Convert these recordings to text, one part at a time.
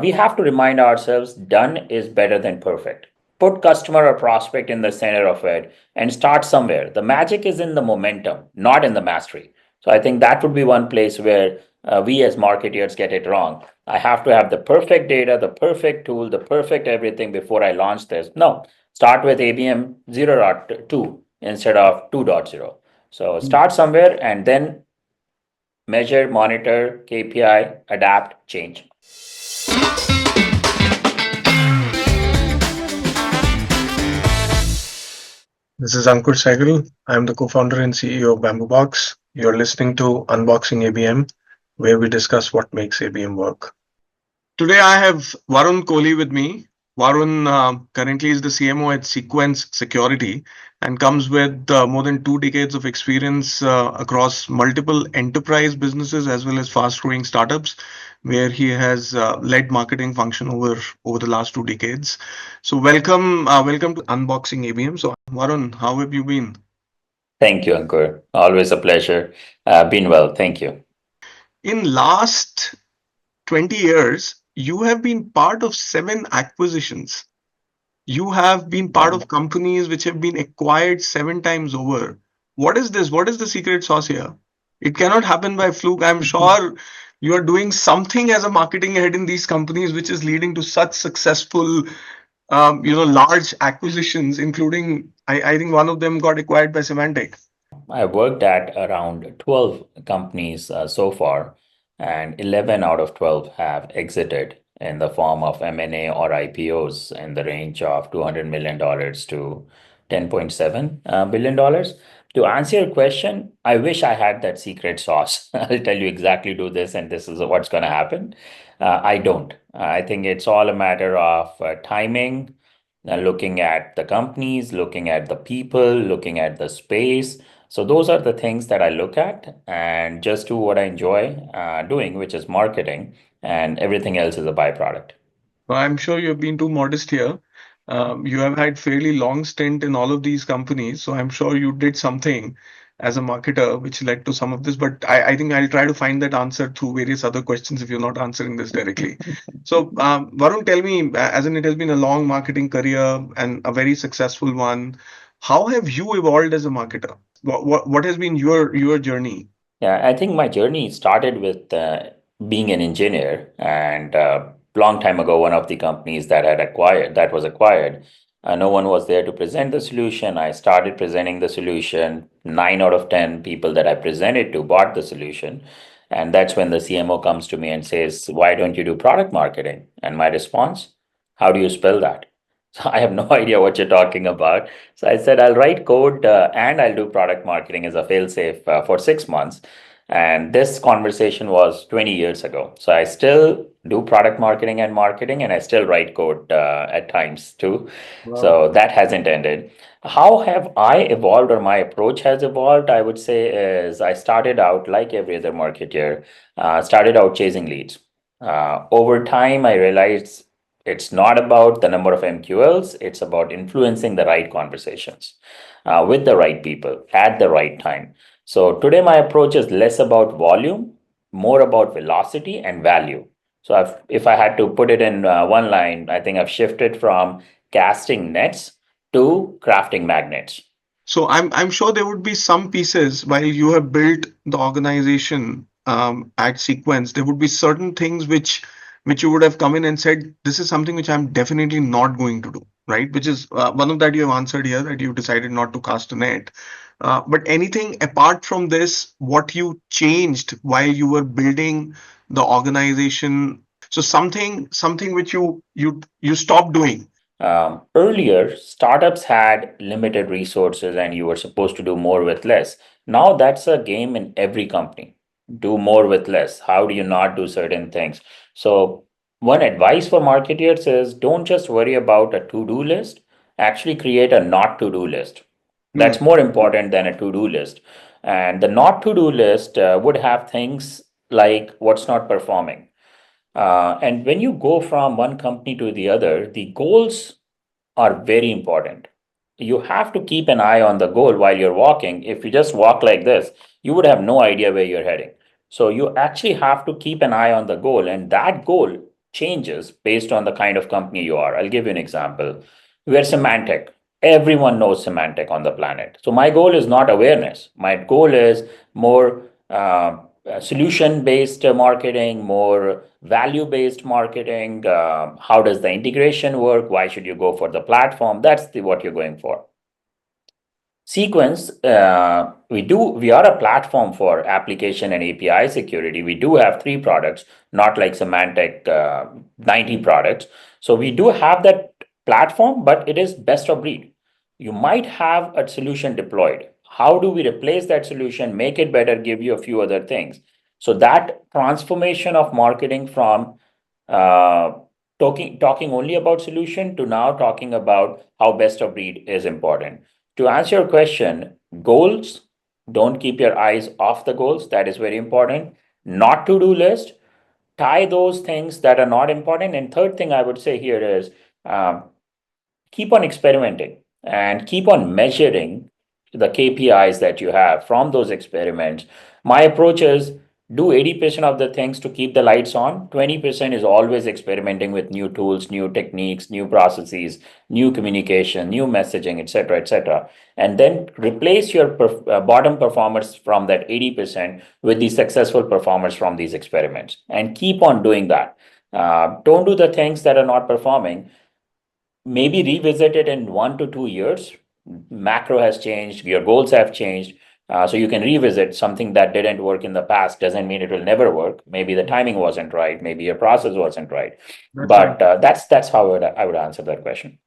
We have to remind ourselves done is better than perfect. Put customer or prospect in the center of it and start somewhere. The magic is in the momentum, not in the mastery. So I think that would be one place where we as marketeers get it wrong. I have to have the perfect data, the perfect tool, the perfect everything before I launch this. No, start with ABM 0.2 instead of 2.0. So start somewhere and then measure, monitor, KPI, adapt, change. This is Ankur Sehgal. I'm the co-founder and CEO of Bamboo Box. You're listening to Unboxing ABM, where we discuss what makes ABM work. Today I have Varun Kohli with me. Varun currently is the CMO at Cequence Security and comes with more than 2 decades of experience across multiple enterprise businesses as well as fast-growing startups, where he has led marketing function over the last 2 decades. So welcome to Unboxing ABM. So Varun, how have you been? Thank you, Ankur. Always a pleasure. Been well. Thank you. In last 20 years, you have been part of 7 acquisitions. You have been part Wow. of companies which have been acquired 7 times over. What is this? What is the secret sauce here? It cannot happen by fluke. I'm sure you are doing something as a marketing head in these companies which is leading to such successful, large acquisitions, including I think one of them got acquired by Symantec. I worked at around 12 companies so far, and 11 out of 12 have exited in the form of M&A or IPOs in the range of $200 million to $10.7 billion. To answer your question, I wish I had that secret sauce. I'll tell you exactly do this and this is what's going to happen. I don't. I think it's all a matter of timing, looking at the companies, looking at the people, looking at the space. So those are the things that I look at and just do what I enjoy doing, which is marketing, and everything else is a byproduct. Well, I'm sure you've been too modest here. You have had fairly long stint in all of these companies, so I'm sure you did something as a marketer which led to some of this. But I think I'll try to find that answer through various other questions if you're not answering this directly. So, Varun, tell me, as in it has been a long marketing career and a very successful one, how have you evolved as a marketer? What has been your journey? Yeah, I think my journey started with being an engineer, and long time ago, one of the companies that was acquired, no one was there to present the solution. I started presenting the solution. 9 out of 10 people that I presented to bought the solution, and that's when the CMO comes to me and says, "Why don't you do product marketing?" And my response, "How do you spell that?" So I have no idea what you're talking about. So I said, I'll write code and I'll do product marketing as a failsafe for 6 months. And this conversation was 20 years ago. So I still do product marketing, and I still write code at times too. Wow. So that hasn't ended. How have I evolved or my approach has evolved? I would say is I started out like every other marketer, started out chasing leads. Over time, I realized it's not about the number of MQLs, it's about influencing the right conversations with the right people at the right time. So today, my approach is less about volume, more about velocity and value. So if I had to put it in one line, I think I've shifted from casting nets to crafting magnets. So I'm sure there would be some pieces while you have built the organization at Sequence, there would be certain things which you would have come in and said, this is something which I'm definitely not going to do, right? Which is one of that you have answered here that you decided not to cast a net. But anything apart from this, what you changed while you were building the organization? So something which you stopped doing. Earlier, startups had limited resources and you were supposed to do more with less. Now, that's a game in every company. Do more with less. How do you not do certain things? So, one advice for marketers is don't just worry about a to do list, actually create a not to do list. Hmm. That's more important than a to do list. And the not to do list would have things like what's not performing, and when you go from one company to the other, the goals are very important. You have to keep an eye on the goal while you're walking. If you just walk like this, you would have no idea where you're heading. So you actually have to keep an eye on the goal, and that goal changes based on the kind of company you are. I'll give you an example. We're semantic. Everyone knows semantic on the planet. So my goal is not awareness. My goal is more solution based marketing, more value based marketing. How does the integration work? Why should you go for the platform? That's what you're going for. Cequence, we are a platform for application and API security. We do have three products, not like Semantic 90 products. So we do have that platform, but it is best of breed. You might have a solution deployed. How do we replace that solution, make it better, give you a few other things? So that transformation of marketing from uh, talking only about solution to now talking about how best of breed is important. To answer your question, goals, don't keep your eyes off the goals. That is very important. Not to do list, tie those things that are not important. And third thing I would say here is um, keep on experimenting and keep on measuring the KPIs that you have from those experiments. My approach is do 80% of the things to keep the lights on. 20% is always experimenting with new tools, new techniques, new processes, new communication, new messaging, etc., etc. And then replace your bottom performers from that 80% with the successful performers from these experiments and keep on doing that. Don't do the things that are not performing, maybe revisit it in 1 to 2 years. Macro has changed, your goals have changed. So you can revisit something that didn't work in the past. Doesn't mean it will never work. Maybe the timing wasn't right. Maybe your process wasn't right. That's right. But that's how I would answer that question.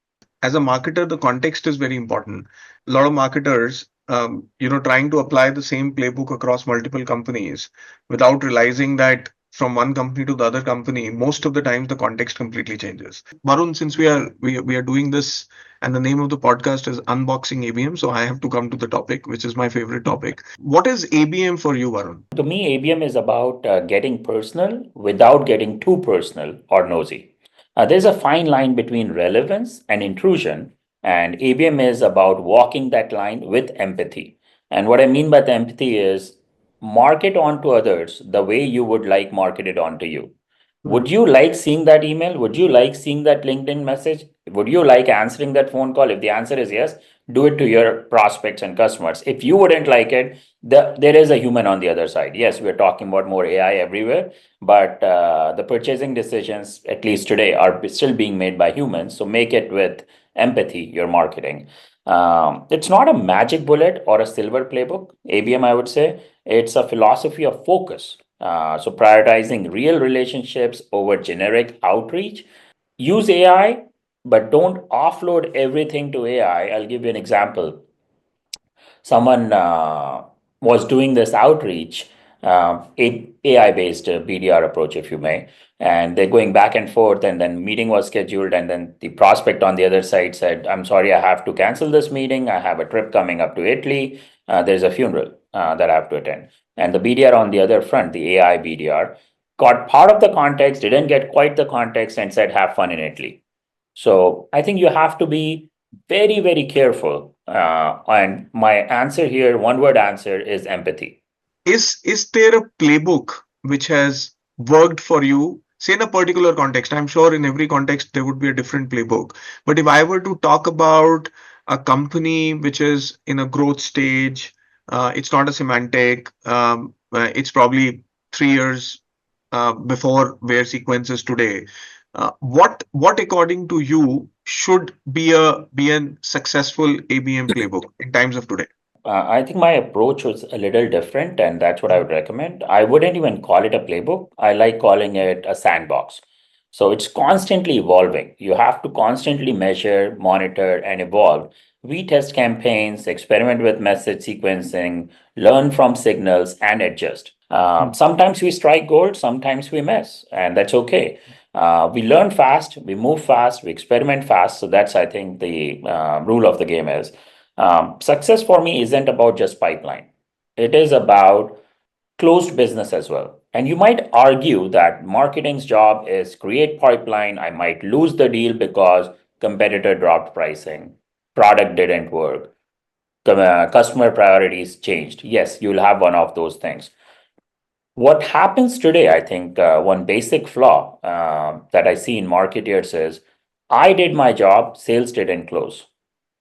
As a marketer, the context is very important. A lot of marketers, trying to apply the same playbook across multiple companies without realizing that from one company to the other company, most of the time the context completely changes. Varun, since we are doing this, and the name of the podcast is Unboxing ABM, so I have to come to the topic, which is my favorite topic. What is ABM for you, Varun? To me, ABM is about getting personal without getting too personal or nosy. There's a fine line between relevance and intrusion, and ABM is about walking that line with empathy. And what I mean by the empathy is market onto others the way you would like marketed onto you. Would Hmm. you like seeing that email? Would you like seeing that LinkedIn message? Would you like answering that phone call? If the answer is yes, do it to your prospects and customers. If you wouldn't like it, there is a human on the other side. Yes, we're talking about more AI everywhere, but the purchasing decisions, at least today, are still being made by humans. So make it with empathy, your marketing. It's not a magic bullet or a silver playbook, ABM, I would say. It's a philosophy of focus. So prioritizing real relationships over generic outreach. Use AI, but don't offload everything to AI. I'll give you an example. Someone was doing this outreach, AI based BDR approach, if you may, and they're going back and forth. And then meeting was scheduled, and then the prospect on the other side said, "I'm sorry, I have to cancel this meeting. I have a trip coming up to Italy. There's a funeral that I have to attend." And the BDR on the other front, the AI BDR, got part of the context, didn't get quite the context, and said, "Have fun in Italy." So I think you have to be very, very careful. And my answer here, one word answer, is empathy. Is there a playbook which has worked for you, say in a particular context? I'm sure in every context there would be a different playbook. But if I were to talk about a company which is in a growth stage, it's not a semantic, it's probably 3 years before where Sequence is today. What according to you should be a successful ABM playbook in times of today? I think my approach was a little different, and that's what I would recommend. I wouldn't even call it a playbook. I like calling it a sandbox. So it's constantly evolving. You have to constantly measure, monitor, and evolve. We test campaigns, experiment with message sequencing, learn from signals, and adjust. Sometimes we strike gold, sometimes we miss, and that's okay. We learn fast, we move fast, we experiment fast. So that's, I think, the rule of the game is. Success for me isn't about just pipeline. It is about closed business as well. And you might argue that marketing's job is create pipeline. I might lose the deal because competitor dropped pricing, product didn't work, customer priorities changed. Yes, you'll have one of those things. What happens today, I think, one basic flaw that I see in marketers is I did my job, sales didn't close.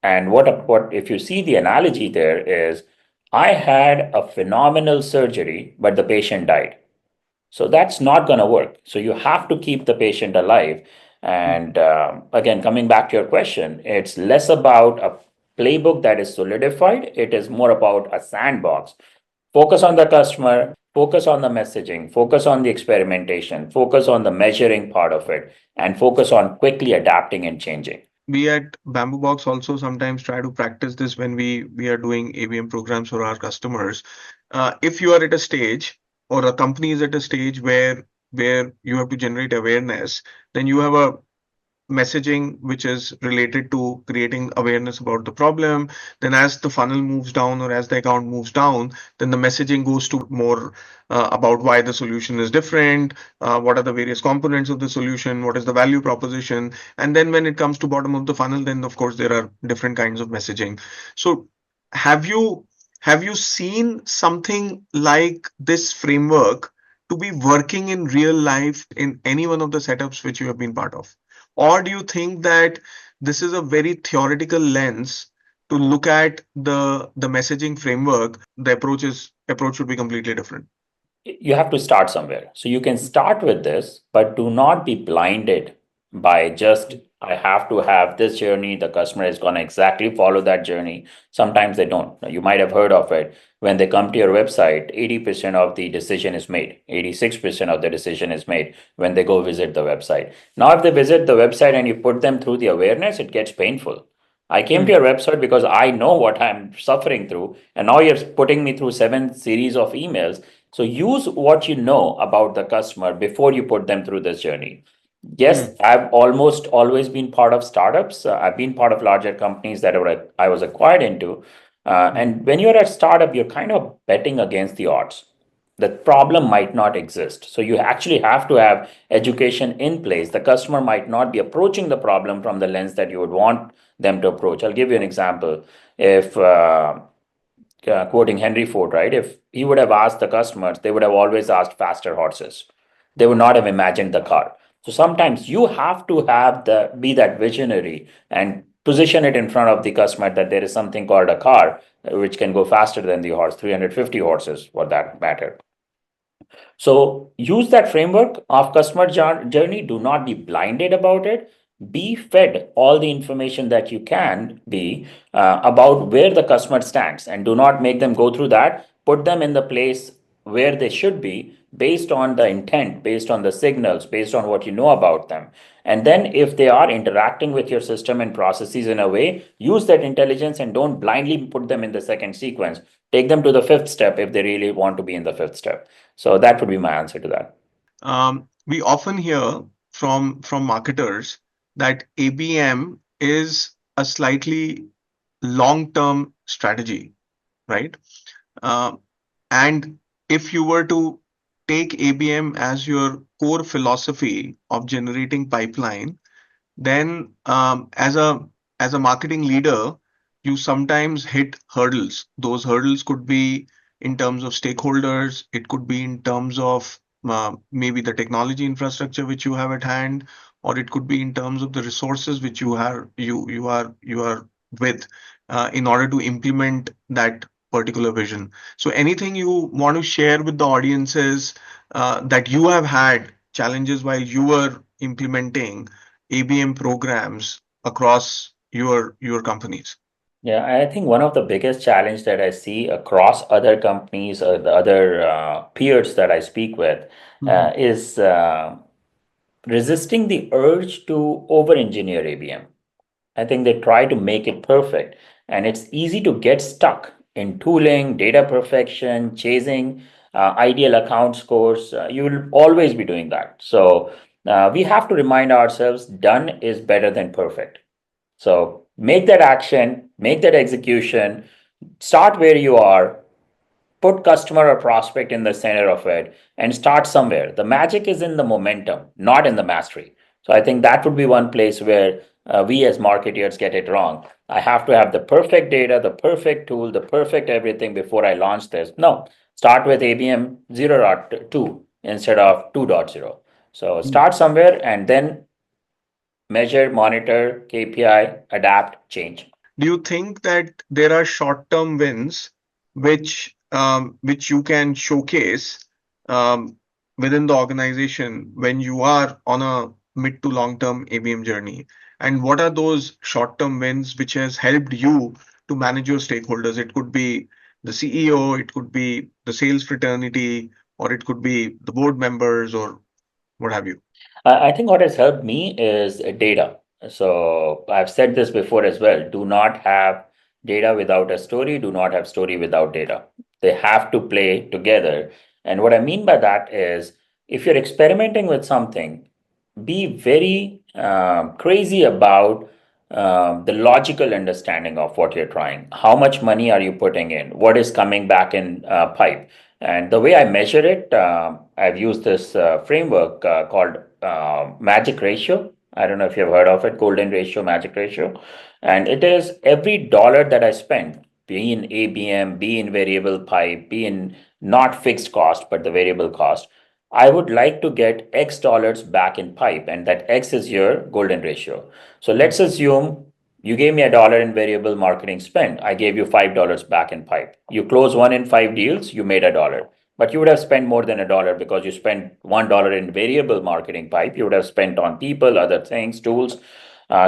And what if you see the analogy there is I had a phenomenal surgery, but the patient died. So that's not going to work. So you have to keep the patient alive. And again, coming back to your question, it's less about a playbook that is solidified. It is more about a sandbox. Focus on the customer, focus on the messaging, focus on the experimentation, focus on the measuring part of it, and focus on quickly adapting and changing. We at Bamboo Box also sometimes try to practice this when we are doing ABM programs for our customers. If you are at a stage or a company is at a stage where you have to generate awareness, then you have a messaging which is related to creating awareness about the problem. Then as the funnel moves down or as the account moves down, then the messaging goes to more about why the solution is different, what are the various components of the solution, what is the value proposition. And then when it comes to bottom of the funnel, then of course there are different kinds of messaging. So have you have you seen something like this framework to be working in real life in any one of the setups which you have been part of? Or do you think that this is a very theoretical lens to look at the messaging framework? The approach should be completely different. You have to start somewhere. So you can start with this, but do not be blinded by just, I have to have this journey. The customer is going to exactly follow that journey. Sometimes they don't. You might have heard of it. When they come to your website, 80% of the decision is made, 86% of the decision is made when they go visit the website. Now, if they visit the website and you put them through the awareness, it gets painful. I came to Hmm. your website because I know what I'm suffering through, and now you're putting me through seven series of emails. So use what you know about the customer before you put them through this journey. Yes, Hmm. I've almost always been part of startups. I've been part of larger companies that I was acquired into. Hmm. And when you're a startup, you're kind of betting against the odds. The problem might not exist. So you actually have to have education in place. The customer might not be approaching the problem from the lens that you would want them to approach. I'll give you an example. If quoting Henry Ford, right? If he would have asked the customers, they would have always asked faster horses. They would not have imagined the car. So sometimes you have to have the be that visionary and position it in front of the customer that there is something called a car which can go faster than the horse, 350 horses for that matter. So use that framework of customer journey. Do not be blinded about it. Be fed all the information that you can be about where the customer stands, and do not make them go through that. Put them in the place where they should be based on the intent, based on the signals, based on what you know about them. And then, if they are interacting with your system and processes in a way, use that intelligence and don't blindly put them in the second sequence. Take them to the fifth step if they really want to be in the fifth step. So that would be my answer to that. We often hear from marketers that ABM is a slightly long-term strategy, right? Uh, and if you were to take ABM as your core philosophy of generating pipeline, then as a marketing leader, you sometimes hit hurdles. Those hurdles could be in terms of stakeholders, it could be in terms of maybe the technology infrastructure which you have at hand, or it could be in terms of the resources which you are with in order to implement that particular vision. So anything you want to share with the audiences that you have had challenges while you were implementing ABM programs across your companies? Yeah, I think one of the biggest challenge that I see across other companies or the other peers that I speak with Mhm. is resisting the urge to over-engineer ABM. I think they try to make it perfect, and it's easy to get stuck in tooling, data perfection, chasing ideal account scores. You will always be doing that. So we have to remind ourselves done is better than perfect. So make that action, make that execution, start where you are, put customer or prospect in the center of it, and start somewhere. The magic is in the momentum, not in the mastery. So I think that would be one place where we as marketers get it wrong. I have to have the perfect data, the perfect tool, the perfect everything before I launch this. No, Start with ABM 0.2 instead of 2.0. So start somewhere and then measure, monitor, KPI, adapt, change. Do you think that there are short-term wins which you can showcase um, within the organization when you are on a mid to long-term ABM journey? And what are those short-term wins which has helped you to manage your stakeholders? It could be the CEO, it could be the sales fraternity, or it could be the board members, or what have you. I think what has helped me is data. So I've said this before as well. Do not have data without a story. Do not have story without data. They have to play together. And what I mean by that is if you're experimenting with something, be very crazy about the logical understanding of what you're trying. How much money are you putting in? What is coming back in pipe? And the way I measure it, I've used this framework called magic ratio. I don't know if you've heard of it, golden ratio, magic ratio. And it is every dollar that I spend, be in ABM, be in variable pipe, be in not fixed cost, but the variable cost. I would like to get X dollars back in pipe, and that X is your golden ratio. So let's assume you gave me $1 in variable marketing spend. I gave you $5 back in pipe. You close 1 in 5 deals, you made $1. But you would have spent more than $1 because you spent $1 in variable marketing pipe. You would have spent on people, other things, tools.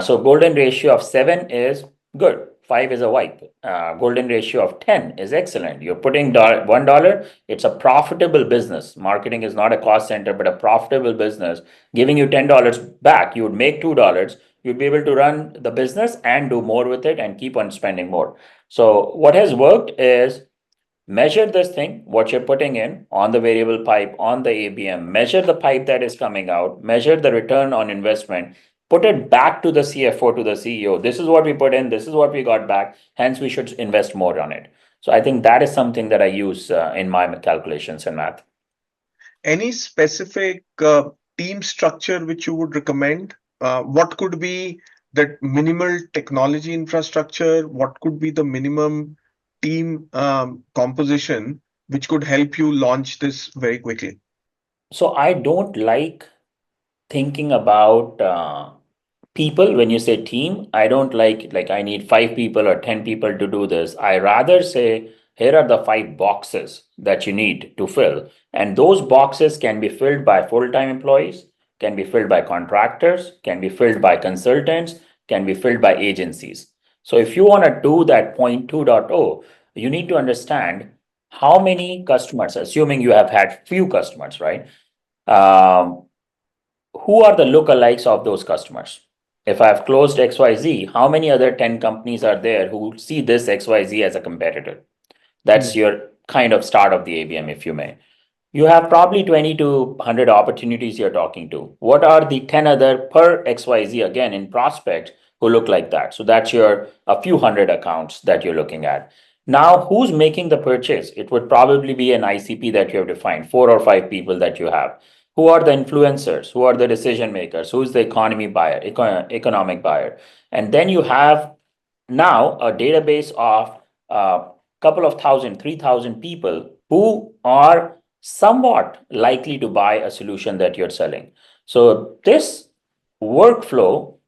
So golden ratio of 7 is good. 5 is a wipe. Golden ratio of 10 is excellent. You're putting $1. It's a profitable business. Marketing is not a cost center, but a profitable business. Giving you $10 back, you would make $2. You'd be able to run the business and do more with it and keep on spending more. So what has worked is measure this thing, what you're putting in on the variable pipe, on the ABM, measure the pipe that is coming out, measure the return on investment, put it back to the CFO, to the CEO. This is what we put in, this is what we got back, hence we should invest more on it. So I think that is something that I use in my calculations and math. Any specific team structure which you would recommend? What could be that minimal technology infrastructure? What could be the minimum team composition which could help you launch this very quickly? So I don't like thinking about people. When you say team, I don't like I need 5 people or 10 people to do this. I rather say here are the 5 boxes that you need to fill, and those boxes can be filled by full-time employees, can be filled by contractors, can be filled by consultants, can be filled by agencies. So if you want to do that point 2.0, you need to understand how many customers, assuming you have had few customers, right? um, who are the lookalikes of those customers? If I've closed XYZ, how many other 10 companies are there who see this XYZ as a competitor? That's Hmm. your kind of start of the ABM, if you may. You have probably 20 to 100 opportunities you're talking to. What are the 10 other per XYZ again in prospects who look like that? So that's your a few hundred accounts that you're looking at. Now, who's making the purchase? It would probably be an ICP that you have defined, 4 or 5 people that you have. Who are the influencers? Who are the decision makers? Who's the economy buyer, economic buyer? And then you have now a database of a couple of thousand, 3,000 people who are somewhat likely to buy a solution that you're selling. So this workflow,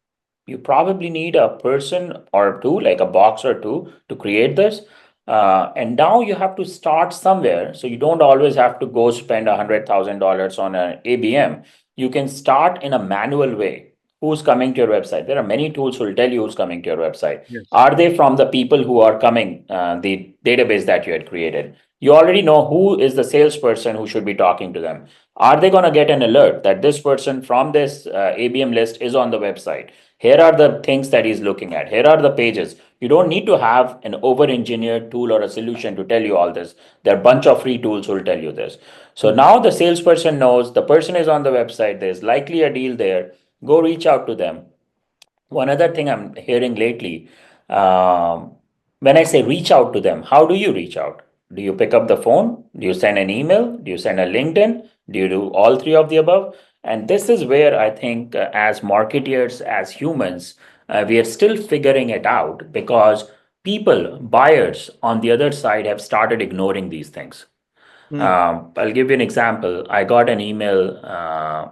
you probably need a person or two, like a box or two, to create this. And now you have to start somewhere. So you don't always have to go spend $100,000 on an ABM. You can start in a manual way. Who's coming to your website? There are many tools who will tell you who's coming to your website. Yes. Are they from the people who are coming, the database that you had created? You already know who is the salesperson who should be talking to them. Are they going to get an alert that this person from this ABM list is on the website? Here are the things that he's looking at. Here are the pages. You don't need to have an over engineered tool or a solution to tell you all this. There are a bunch of free tools who will tell you this. So Hmm. now the salesperson knows the person is on the website. There's likely a deal there. Go reach out to them. One other thing I'm hearing lately, um, when I say reach out to them, how do you reach out? Do you pick up the phone? Do you send an email? Do you send a LinkedIn? Do you do all three of the above? And this is where I think, as marketeers, as humans, we are still figuring it out because people, buyers on the other side have started ignoring these things. Mm. I'll give you an example. I got an email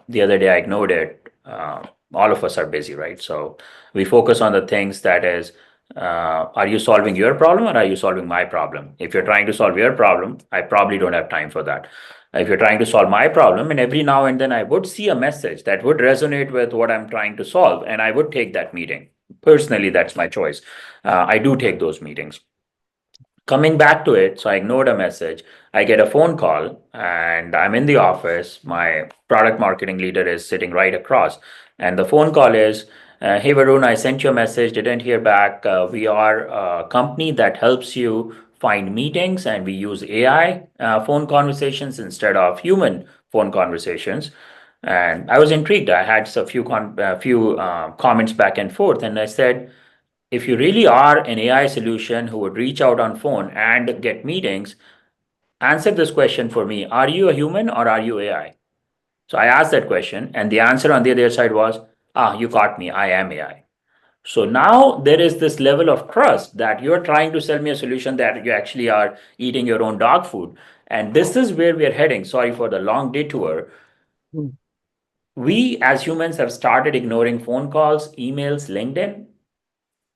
the other day. I ignored it. All of us are busy, right? So we focus on the things that is, are you solving your problem or are you solving my problem? If you're trying to solve your problem, I probably don't have time for that. If you're trying to solve my problem, and every now and then I would see a message that would resonate with what I'm trying to solve, and I would take that meeting. Personally, that's my choice. I do take those meetings. Coming back to it, so I ignored a message. I get a phone call and I'm in the office. My product marketing leader is sitting right across. And the phone call is, hey Varun, I sent you a message, didn't hear back. We are a company that helps you find meetings and we use AI phone conversations instead of human phone conversations. And I was intrigued. I had a few comments back and forth, and I said, if you really are an AI solution who would reach out on phone and get meetings, answer this question for me. Are you a human or are you AI? So I asked that question, and the answer on the other side was, you caught me. I am AI. So now there is this level of trust that you're trying to sell me a solution that you actually are eating your own dog food. And this is where we are heading. Sorry for the long detour. Mm. We as humans have started ignoring phone calls, emails, LinkedIn,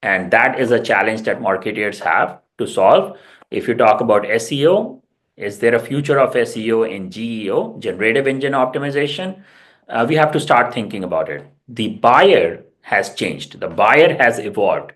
and that is a challenge that marketers have to solve. If you talk about SEO, is there a future of SEO in GEO, generative engine optimization? We have to start thinking about it. The buyer has changed, the buyer has evolved.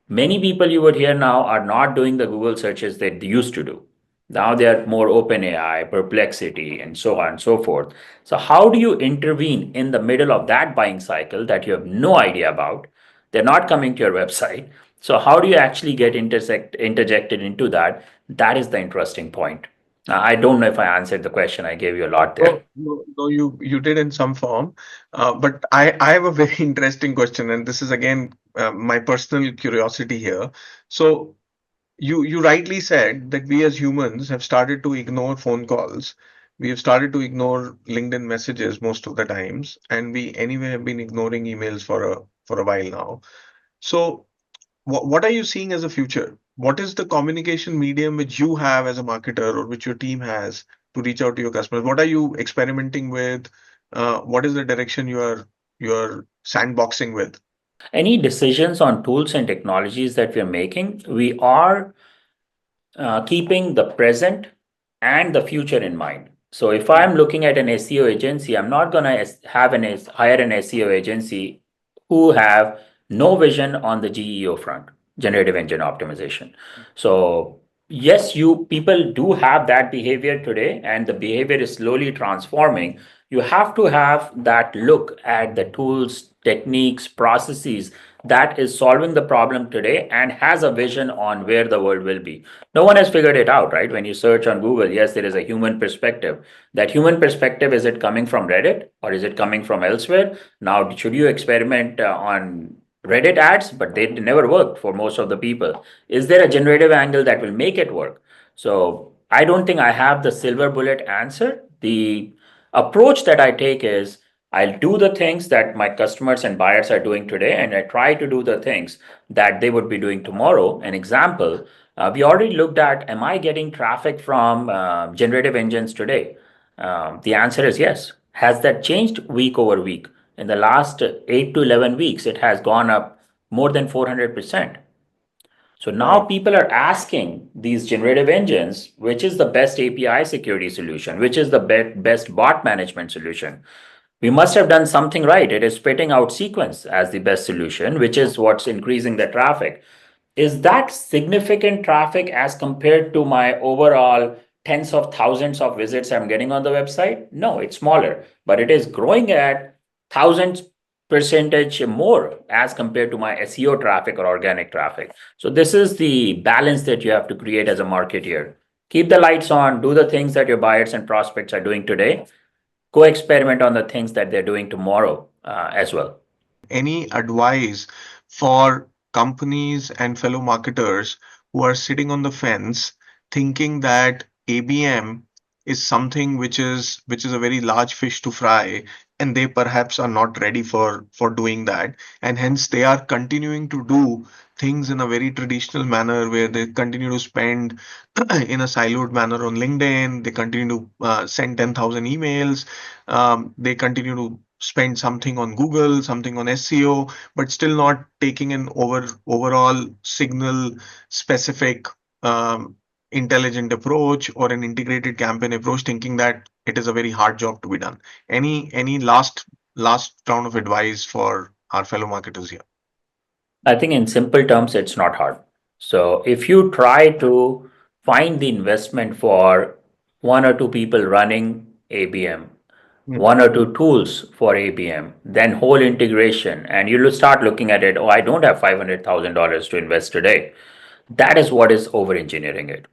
Many people you would hear now are not doing the Google searches that they used to do. Now they are more OpenAI, Perplexity, and so on and so forth. So, how do you intervene in the middle of that buying cycle that you have no idea about? They're not coming to your website. So, how do you actually get interjected into that? That is the interesting point. I don't know if I answered the question. I gave you a lot there. No, no, no, you did in some form, but I have a very interesting question, and this is again my personal curiosity here. So you rightly said that we as humans have started to ignore phone calls. We have started to ignore LinkedIn messages most of the times, and we anyway have been ignoring emails for a while now. So what are you seeing as a future? What is the communication medium which you have as a marketer or which your team has to reach out to your customers? What are you experimenting with? What is the direction you are sandboxing with? Any decisions on tools and technologies that we are making, we are keeping the present and the future in mind. So if I'm looking at an SEO agency, I'm not going to hire an SEO agency who have no vision on the GEO front, generative engine optimization. So yes, you people do have that behavior today, and the behavior is slowly transforming. You have to have that look at the tools, techniques, processes that is solving the problem today and has a vision on where the world will be. No one has figured it out, right? When you search on Google, yes, there is a human perspective. That human perspective, is it coming from Reddit or is it coming from elsewhere? Now, should you experiment on Reddit ads? But they never worked for most of the people. Is there a generative angle that will make it work? So I don't think I have the silver bullet answer. The approach that I take is, I'll do the things that my customers and buyers are doing today, and I try to do the things that they would be doing tomorrow. An example, we already looked at, am I getting traffic from generative engines today? The answer is yes. Has that changed week over week? In the last 8 to 11 weeks, it has gone up more than 400%. So now Wow. people are asking these generative engines, which is the best API security solution, which is the best bot management solution. We must have done something right. It is spitting out Cequence as the best solution, which is what's increasing the traffic. Is that significant traffic as compared to my overall tens of thousands of visits I'm getting on the website? No, it's smaller, but it is growing at thousands percentage more as compared to my SEO traffic or organic traffic. So this is the balance that you have to create as a marketer. Keep the lights on, do the things that your buyers and prospects are doing today, go experiment on the things that they're doing tomorrow as well. Any advice for companies and fellow marketers who are sitting on the fence thinking that ABM is something which is a very large fish to fry, and they perhaps are not ready for doing that, and hence they are continuing to do things in a very traditional manner where they continue to spend in a siloed manner on LinkedIn. They continue to send 10,000 emails. They continue to spend something on Google, something on SEO, but still not taking an overall signal specific um, intelligent approach or an integrated campaign approach, thinking that it is a very hard job to be done. Any last round of advice for our fellow marketers here? I think in simple terms, it's not hard. So if you try to find the investment for one or two people running ABM, Mm. one or two tools for ABM, then whole integration, and you'll start looking at it, oh, I don't have $500,000 to invest today. That is what is over engineering it.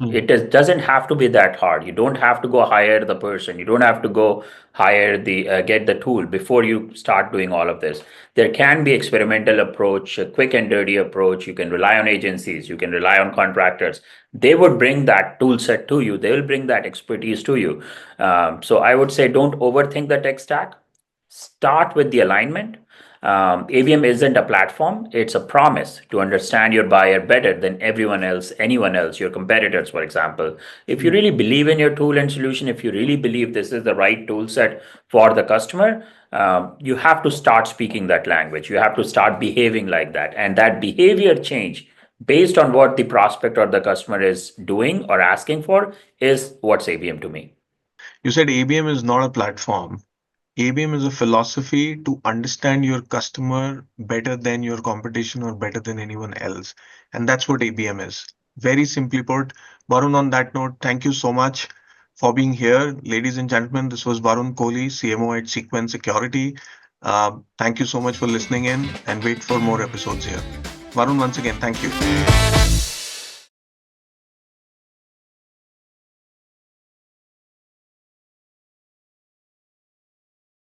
Mm. Doesn't have to be that hard. You don't have to go hire the person. You don't have to go hire the get the tool before you start doing all of this. There can be experimental approach, a quick and dirty approach. You can rely on agencies. You can rely on contractors. They would bring that tool set to you. They will bring that expertise to you. So I would say don't overthink the tech stack. Start with the alignment. ABM isn't a platform, it's a promise to understand your buyer better than everyone else, anyone else, your competitors, for example. If you Mm. really believe in your tool and solution, if you really believe this is the right tool set for the customer, you have to start speaking that language. You have to start behaving like that. And that behavior change based on what the prospect or the customer is doing or asking for is what's ABM to me. You said ABM is not a platform. ABM is a philosophy to understand your customer better than your competition or better than anyone else. And that's what ABM is. Very simply put. Varun, on that note, thank you so much for being here. Ladies and gentlemen, this was Varun Kohli, CMO at Cequence Security. Thank you so much for listening in and wait for more episodes here. Varun, once again, thank you.